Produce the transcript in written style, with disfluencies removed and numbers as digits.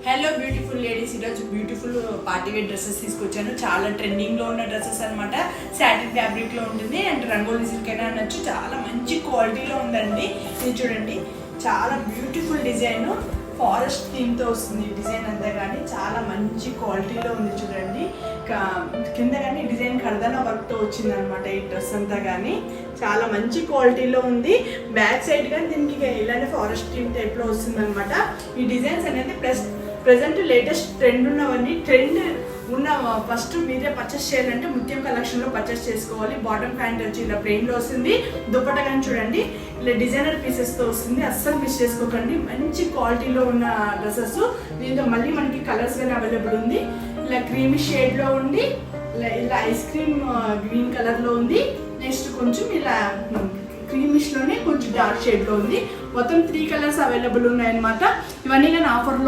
Hello beautiful ladies, ఈరోజు beautiful party wear dresses తీసుకొచ్చాను. చాలా ట్రెండింగ్లో ఉన్న డ్రెస్సెస్ అనమాట. సాటిన్ ఫ్యాబ్రిక్లో ఉంటుంది అండ్ రంగోలీ సిల్క్ అయినా అనొచ్చు. చాలా మంచి క్వాలిటీలో ఉందండి. ఇది చూడండి, చాలా బ్యూటిఫుల్ డిజైన్, ఫారెస్ట్ థీమ్తో వస్తుంది డిజైన్ అంతా. కానీ చాలా మంచి క్వాలిటీలో ఉంది చూడండి. కింద కానీ డిజైన్ కర్దానా వర్క్తో వచ్చింది అనమాట ఈ డ్రెస్ అంతా. కానీ చాలా మంచి క్వాలిటీలో ఉంది. బ్యాక్ సైడ్ కానీ దీనికి ఇలానే ఫారెస్ట్ థీమ్ టైప్లో వస్తుంది అనమాట. ఈ డిజైన్స్ అనేది ప్రెసెంట్ లేటెస్ట్ ట్రెండ్ ఉన్నవన్నీ, ట్రెండ్ ఉన్న ఫస్ట్ మీరే పర్చేస్ చేయాలంటే ముత్యం కలెక్షన్లో పర్చేస్ చేసుకోవాలి. బాటమ్ ప్యాంట్ వచ్చి ఇలా ప్లెయిన్లో వస్తుంది. దుపట్టా కానీ చూడండి ఇలా డిజైనర్ పీసెస్తో వస్తుంది. అస్సలు మిస్ చేసుకోకండి. మంచి క్వాలిటీలో ఉన్న డ్రెస్సెస్. దీంతో మళ్ళీ మనకి కలర్స్ కానీ అవైలబుల్ ఉంది. ఇలా క్రీమీ షేడ్లో ఉంది, ఇలా ఐస్ క్రీమ్ గ్రీన్ కలర్లో ఉంది. నెక్స్ట్ కొంచెం ఇలా క్రీమిష్లోనే కొంచెం డార్క్ షేడ్లో ఉంది. మొత్తం 3 కలర్స్ అవైలబుల్ ఉన్నాయన్నమాట. ఇవన్నీ నేను ఆఫర్లో